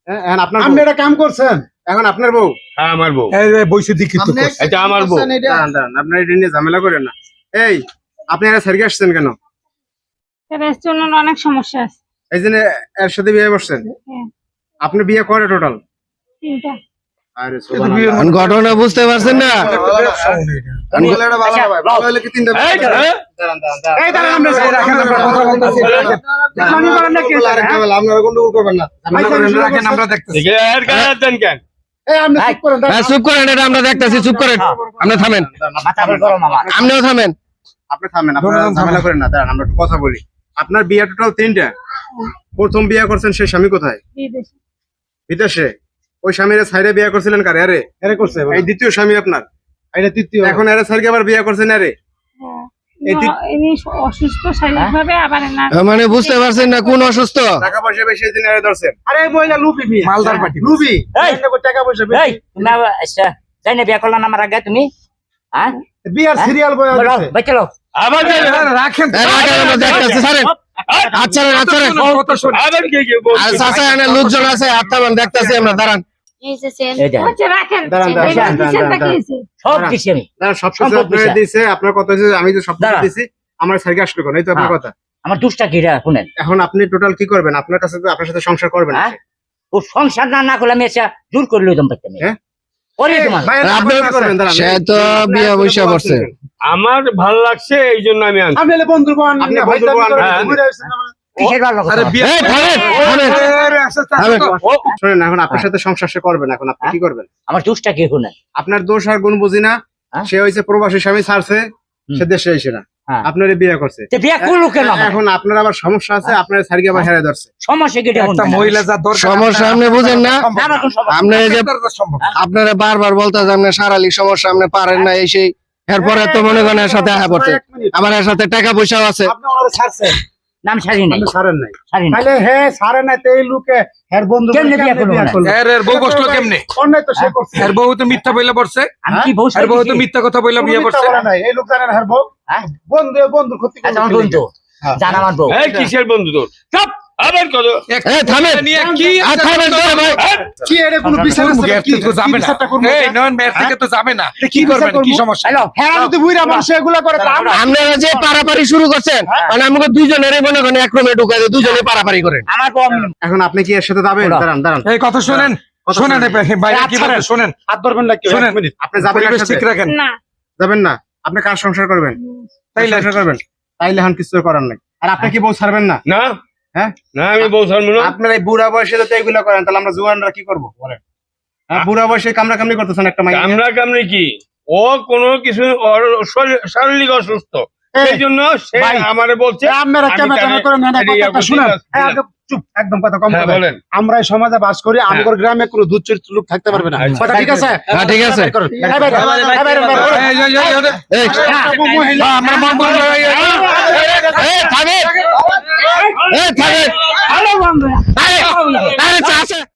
এখন আপনার আপনি এটা কাম করছেন? এখন আপনার বউ? হ্যাঁ আমার বউ। এই যে বইসে দীক্ষিত করছে। এটা আমার বউ। দাঁড়ান দাঁড়ান, আপনার এটা নিয়ে ঝামেলা করেন না। এই আপনি এরা সার্কে আসছেন কেন? রেস্টুরেন্টের অনেক সমস্যা আছে। এই জন্য এর সাথে বিয়ে করছেন? হ্যাঁ, আপনি বিয়ে করে টোটাল? 3টা। আরে ঘটনা বুঝতে পারছেন না? ভালো হলে কি তিনটা এই দাঁড়া। দাঁড়ান দাঁড়ান দাঁড়ান। এই দাঁড়ান, আমরা রাখেন, আমরা কথা বলতেছি। আপনি করেন না কি? আপনারা গন্ডগোল করবেন না। রাখেন, আমরা দেখতেছি। দেখে এর গায়ে হাত দেন কেন? এই আপনি চুপ করেন, হ্যাঁ, চুপ করেন, এটা আমরা দেখতেছি, চুপ করেন। আপনি থামেন, আপনিও থামেন। আপনি থামেন, আপনারা ঝামেলা করেন না। দাঁড়ান আমরা একটু কথা বলি। আপনার বিয়ে টোটাল 3টা। প্রথম বিয়ে করছেন সেই স্বামী কোথায়? বিদেশে। বিদেশে। ওই স্বামীর সাইডে বিয়ে করছিলেন কারে? আরে এরে করছে এই দ্বিতীয় স্বামী আপনার। এটা তৃতীয়। এখন এর সাইডে আবার বিয়ে করছেন আরে? হ্যাঁ। এই ইনি অসুস্থ শারীরিকভাবে, আবার না মানে বুঝতে পারছেন না কোন অসুস্থ? টাকা পয়সা বেশি দিন এর ধরছেন। আরে এই মহিলা লুবি মিয়া, মালদার পার্টি লুবি। এই! টাকা পয়সা এই বেশি। তুমি আচ্ছা যাই না বিয়া করলাম আমার আগে তুমি হ্যাঁ বিয়ার সিরিয়াল বয় বলো আছে। বাই চলো আবার যাই না। রাখেন। এই রাখেন, আমরা দেখতেছি, ছাড়েন। আচ্ছা রে, আচ্ছা রে। আবার কি বল? আর চাচা এনে লোকজন আছে, হাত থামান, দেখতেছি আমরা, দাঁড়ান। এই যে হচ্ছে রাখেন। দাঁড়ান, দাঁড়ান, এই দাঁড়ান, দিচ্ছেনটা দাঁড়ান, কি হয়েছে? সব দিছি আমি দাঁড়ান, সব কিছু সম্পদ আপনারা দিছে। দিয়েছে। আপনার কথা হচ্ছে আমি তো সব কিছু দাঁড়ান। দিয়েছি, আমার সাইডে আসলো কেন? এই তো আপনার হ্যাঁ। কথা। আমার দুষ্টা কি রে শুনেন এখন আপনি টোটাল কি করবেন? আপনার কাছে তো আপনার সাথে সংসার করবেন। হ্যাঁ ও সংসার না করলে আমি আচ্ছা জোর করে লইতাম পারতাম হ্যাঁ? করি তোমার আপনি কি করবেন? দাঁড়ান। সে তো বিয়া বৈশা করছে। আমার ভালো লাগছে এই জন্য আমি আনছি। আপনি এলে বন্ধু বান, আপনি ভাই বন্ধু বান, দাবি হ্যাঁ। করে ঘুরে আসছেন আমার। কিসের ভালো কথা? আরে বিয়ে এই থামেন, থামেন। আরে আচ্ছা থামেন। শুনেন, এখন আপনার সাথে সংসার সে করবেন। এখন আপনি কি করবেন? আমার দুষ্টা কি শুনেন আপনার দোষ আর গুণ বুঝি না। হ্যাঁ? সে হয়েছে প্রবাসী স্বামী ছাড়ছে, সে দেশে এসে না হ্যাঁ। আপনার বিয়ে করছে। তে বিয়া করলো কেন আমার? এখন আপনার আবার সমস্যা আছে, আপনার সার্কে আবার হেরে ধরছে। সমস্যা কি দেখুন একটা মহিলা যা দরকার সমস্যা আপনি বুঝেন না? আমার কোন সমস্যা আপনি এই যে সম্ভব। আপনারা বারবার বলতেছেন আপনি শারীরিক সমস্যা, আপনি পারেন না, এই সেই। এরপরে তো মনে করেন এর সাথে আয়া পড়ছে। এক মিনিট, আমার এর সাথে টাকা পয়সাও আছে। আপনি ওনারে ছাড়ছেন, নাম ছাড়ি নাই আপনি ছাড়েন নাই। ছাড়ি নাই তাহলে হ্যাঁ ছাড়ে না, তো এই লোকে এর বন্ধু কেমনে বিয়ে করলো না? এর বউ বসলো কেমনে? অন্যায় তো সে করছে। এর বউ তো মিথ্যা বইলা পড়ছে। আমি কি বউ এর বউ তো সাইছি? মিথ্যা কথা বইলা কোনো বিয়ে মিথ্যা করছে। বলে নাই, এই লোক জানেন এর বউ হ্যাঁ? বন্ধুর ক্ষতি আচ্ছা, আমার করবে। বন্ধু জান আমার বউ এই কিসের বন্ধু তোর? চুপ! আবার কত? এই থামেন, নিয়ে কি আর থামেন তো ভাই। কি এটা কোনো বিচার আছে এর কি? থেকে তো যাবে না। বিচারটা করবো? এই নন মেয়ের থেকে তো যাবে না। কি করবেন? কি সমস্যা? হ্যালো হ্যাঁ যদি বুইরা মানুষ এগুলা করে তা আমরা আপনারা যে পারাপারি শুরু করছেন, মানে আমাকে দুইজনেরই মনে করেন এক রুমে ঢুকাই দিয়ে দুজনে পারাপারি করেন। আমার বউ আমি এখন আপনি কি এর সাথে যাবেন? ওরা। দাঁড়ান দাঁড়ান, এই কথা শুনেন, কথা শুনেন শুনেন। বাইরে কি বলতে শুনেন। হাত ধরবেন না কেউ, শুনেন। এক মিনিট। আপনি যাবেন এর পরিবেশ সাথে? ঠিক রাখেন। না, যাবেন না? আপনি কার সংসার করবেন? তাইলে সংসার করবেন, তাইলে এখন কিছু করার নাই। আর আপনি কি বউ ছাড়বেন না? না হ্যাঁ? না আমি বউ ছাড়বো না। আপনার এই বুড়া বয়সে যদি এগুলো করেন, তাহলে আমরা জুয়ানরা কি করবো বলেন? হ্যাঁ, বুড়া বয়সে কামড়া কামড়ি করতেছেন একটা মাইয়া। কামড়া কামড়ি কি? ও কোনো কিছু ওর শারীরিক অসুস্থ, সেই জন্য সে ভাই, আমারে বলছে আপনারা আমি কেমন তাকে করে নেন এটা ইয়া কথা করছি, শুনেন। ঠিক আছে। হ্যাঁ, আগে চুপ, একদম কথা কম হ্যাঁ, বলেন। বলেন। আমরা এই সমাজে বাস করি, আমগর গ্রামে কোনো দুধ চরিত্র লোক থাকতে পারবে না। আচ্ছা। কথা ঠিক আছে? হ্যাঁ, ঠিক আছে। এই বাইরে, এই বাইরে, এই বাইরে, এই বাইরে। এই, এই, এই, এই, এই, মহিলা, আমার মন বললো, এই, এই, এই থামেন, এই থামেন। ভালো বন্ধুরা। আরে, আরে,